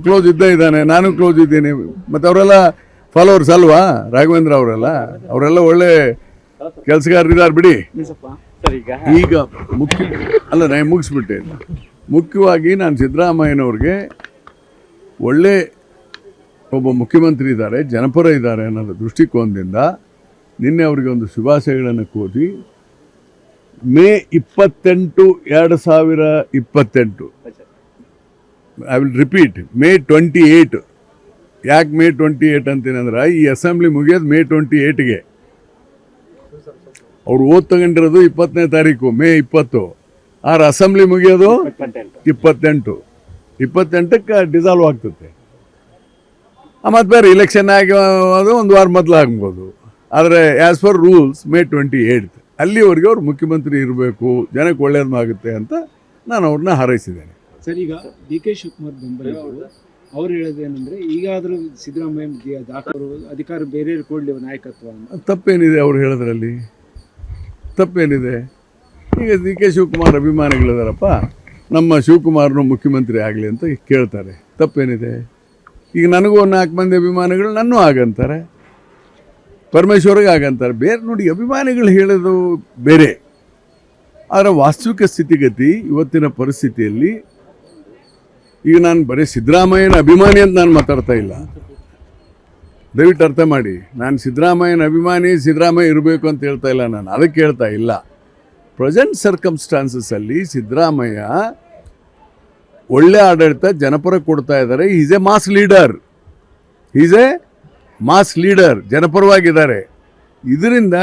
Close ಇದ್ದಾನೆ, ನಾನು close ಇದ್ದೀನಿ. ಮತ್ತು ಅವರೆಲ್ಲ ಫಾಲೋವರ್ಸ್ ಅಲ್ವಾ ರಾಘವೇಂದ್ರ ಅವರೆಲ್ಲ ಒಳ್ಳೆ ಕೆಲಸಗಾರರಿದ್ದಾರೆ ಬಿಡಿ. ಈಗ ನಾನು ಮುಗಿಸ್ಬಿಟ್ಟೆ. ಮುಖ್ಯವಾಗಿ ನಾನು ಸಿದ್ದರಾಮಯ್ಯನವ್ರಿಗೆ ಒಳ್ಳೆ ಒಬ್ಬ ಮುಖ್ಯಮಂತ್ರಿ ಇದ್ದಾರೆ, ಜನಪರ ಇದ್ದಾರೆ ಅನ್ನೋದು ದೃಷ್ಟಿಕೋನದಿಂದ ನಿನ್ನೆ ಅವರಿಗೆ ಒಂದು ಶುಭಾಶಯಗಳನ್ನು ಕೋರಿ May 28, 2028, I will repeat, May 28. ಯಾಕೆ ಮೇ 28 ಅಂತೀನಂದ್ರೆ ಈ ಅಸೆಂಬ್ಲಿ ಮುಗಿಯೋದು ಮೇ 28ಗೆ. ಅವ್ರು ತಗೊಂಡಿರೋದು 20ನೇ ತಾರೀಕು ಮೇ 20. ಆರು ಅಸೆಂಬ್ಲಿ ಮುಗಿಯೋದು 28ಕ್ಕೆ ಡಿಸಾಲ್ವ್ ಆಗ್ತದೆ. ಮತ್ತು ಬೇರೆ ಇಲೆಕ್ಷನ್ ಆಗಿ ಅದು ಒಂದು ವಾರ ಮೊದಲು ಆಗ್ಬೋದು. ಆದರೆ ಆ್ಯಸ್ ಪರ್ ರೂಲ್ಸ್ ಮೇ 28 ಅಲ್ಲಿವರೆಗೆ ಅವ್ರು ಮುಖ್ಯಮಂತ್ರಿ ಇರಬೇಕು, ಜನಕ್ಕೆ ಒಳ್ಳೇದಾಗುತ್ತೆ ಅಂತ ನಾನು ಅವ್ರನ್ನ ಹಾರೈಸಿದ್ದೇನೆ. ಸರ್, ಈಗ ಡಿ ಕೆ ಶಿವಕುಮಾರ್ ಬೆಂಬಲಿಗರು ಅವ್ರು ಹೇಳೋದೇನೆಂದರೆ ಈಗಾದರೂ ಸಿದ್ದರಾಮಯ್ಯ ಅಧಿಕಾರ ಬೇರೆ ಕೊಡಲಿ ನಾಯಕತ್ವ ಅಂತ. ತಪ್ಪೇನಿದೆ ಅವ್ರು ಹೇಳೋದ್ರಲ್ಲಿ? ತಪ್ಪೇನಿದೆ? ಈಗ ಡಿ ಕೆ ಶಿವಕುಮಾರ್ ಅಭಿಮಾನಿಗಳಿದಾರಪ್ಪ, ನಮ್ಮ ಶಿವಕುಮಾರ್ನು ಮುಖ್ಯಮಂತ್ರಿ ಆಗಲಿ ಅಂತ ಕೇಳ್ತಾರೆ. ತಪ್ಪೇನಿದೆ? ಈಗ ನನಗೂ 4 ಮಂದಿ ಅಭಿಮಾನಿಗಳು ನನ್ನೂ ಆಗಂತಾರೆ, ಪರಮೇಶ್ವರ್ಗೆ ಆಗಂತಾರೆ. ಬೇರೆ ನೋಡಿ, ಅಭಿಮಾನಿಗಳು ಹೇಳೋದು ಬೇರೆ. ಆದರೆ ವಾಸ್ತವಿಕ ಸ್ಥಿತಿಗತಿ ಇವತ್ತಿನ ಪರಿಸ್ಥಿತಿಯಲ್ಲಿ ಈಗ ನಾನು ಬರೀ ಸಿದ್ದರಾಮಯ್ಯನ ಅಭಿಮಾನಿ ಅಂತ ನಾನು ಮಾತಾಡ್ತಾ ಇಲ್ಲ, ದಯವಿಟ್ಟು ಅರ್ಥ ಮಾಡಿ. ನಾನು ಸಿದ್ದರಾಮಯ್ಯನ ಅಭಿಮಾನಿ, ಸಿದ್ದರಾಮಯ್ಯ ಇರಬೇಕು ಅಂತ ಹೇಳ್ತಾ ಇಲ್ಲ, ನಾನು ಅದಕ್ಕೆ ಹೇಳ್ತಾ ಇಲ್ಲ. ಪ್ರೆಸೆಂಟ್ ಸರ್ಕಮ್ಸ್ಟಾನ್ಸಸ್ಸಲ್ಲಿ ಸಿದ್ದರಾಮಯ್ಯ ಒಳ್ಳೆ ಆಡಳಿತ ಜನಪರ ಕೊಡ್ತಾ ಇದ್ದಾರೆ. ಈಸ್ ಎ ಮಾಸ್ ಲೀಡರ್, ಜನಪರವಾಗಿದ್ದಾರೆ. ಇದರಿಂದ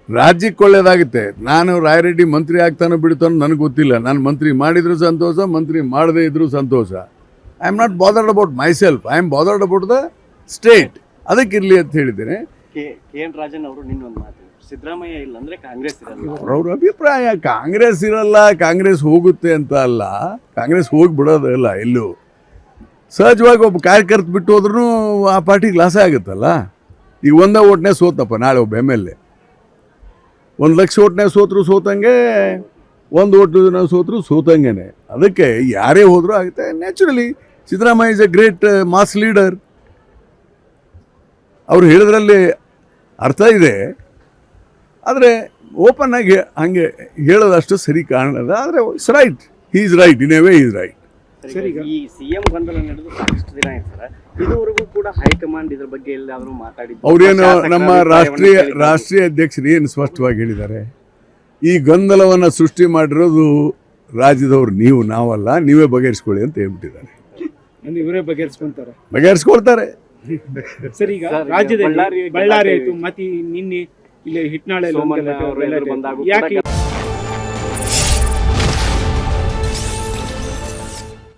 ರಾಜ್ಯಕ್ಕೆ ಒಳ್ಳೇದಾಗುತ್ತೆ. ನಾನು ರಾಯರೆಡ್ಡಿ ಮಂತ್ರಿ ಆಗ್ತಾನೋ ಬಿಡ್ತಾನೋ ನನಗೆ ಗೊತ್ತಿಲ್ಲ. ನಾನು ಮಂತ್ರಿ ಮಾಡಿದ್ರು ಸಂತೋಷ, ಮಂತ್ರಿ ಮಾಡದೇ ಇದ್ರೂ ಸಂತೋಷ. I am not bothered about myself, I am bothered about the state. ಅದಕ್ಕಿರಲಿ ಅಂತ ಹೇಳಿದ್ದೇನೆ. KN ರಾಜನ್ ಅವರು ನಿನ್ನೊಂದು ಮಾತು, ಸಿದ್ದರಾಮಯ್ಯ ಇಲ್ಲ ಅಂದ್ರೆ ಕಾಂಗ್ರೆಸ್ ಇರಲ್ಲ. ಅವ್ರ ಅಭಿಪ್ರಾಯ ಕಾಂಗ್ರೆಸ್ ಇರಲ್ಲ, ಕಾಂಗ್ರೆಸ್ ಹೋಗುತ್ತೆ ಅಂತ ಅಲ್ಲ, ಕಾಂಗ್ರೆಸ್ ಹೋಗಿಬಿಡೋದಲ್ಲ. ಎಲ್ಲೂ ಸಹಜವಾಗಿ ಒಬ್ಬ ಕಾರ್ಯಕರ್ತ ಬಿಟ್ಟು ಹೋದ್ರೂ ಆ ಪಾರ್ಟಿಗೆ ಲಾಸ ಆಗುತ್ತಲ್ಲ. ಈಗ 1 ಓಟ್ನೇ ಸೋತಪ್ಪ, ನಾಳೆ ಒಬ್ಬ MLA 1 ಲಕ್ಷ ಓಟ್ನೇ ಸೋತಂಗೆ, 1 ಓಟು ಸೋತಂಗೆನೆ. ಅದಕ್ಕೆ ಯಾರೇ ಹೋದರೂ ಆಗುತ್ತೆ. Naturally Siddaramaiah is a great mass leader. ಅವ್ರು ಹೇಳಿದ್ರಲ್ಲಿ ಅರ್ಥ ಇದೆ. ಆದರೆ ಓಪನ್ ಆಗಿ ಹಂಗೆ ಹೇಳೋದಷ್ಟು ಸರಿ ಕಾಣದ. ಆದರೆ he is right, in a way is right. ಈ CM ಗೊಂದಲ ನಡೆದು ಸಾಕಷ್ಟು ದಿನ ಆಯ್ತು ಸರ್. ಇದುವರೆಗೂ ಕೂಡ ಹೈಕಮಾಂಡ್ ಇದ್ರ ಬಗ್ಗೆ ಎಲ್ಲಾದರೂ ಮಾತಾಡಿದ್ರು? ಅವ್ರೇನು ನಮ್ಮ ರಾಷ್ಟ್ರೀಯ ಅಧ್ಯಕ್ಷರು ಏನು ಸ್ಪಷ್ಟವಾಗಿ ಹೇಳಿದ್ದಾರೆ, ಈ ಗೊಂದಲವನ್ನು ಸೃಷ್ಟಿ ಮಾಡಿರೋದು ರಾಜ್ಯದವ್ರು, ನಾವಲ್ಲ, ನೀವೇ ಬಗೆಹರಿಸ್ಕೊಳ್ಳಿ ಅಂತ ಹೇಳ್ಬಿಟ್ಟಿದ್ದಾರೆ. ಇವರೇ ಬಗೆಹರಿಸ್ಕೊಳ್ತಾರೆ. ಸರ್, ಈಗ ರಾಜ್ಯದಲ್ಲಿ ಬಳ್ಳಾರಿ ಆಯಿತು, ಮತ್ತೆ ನಿನ್ನೆ ಇಲ್ಲಿ ಹಿಟ್ನಾಳೆ ಯಾಕೆ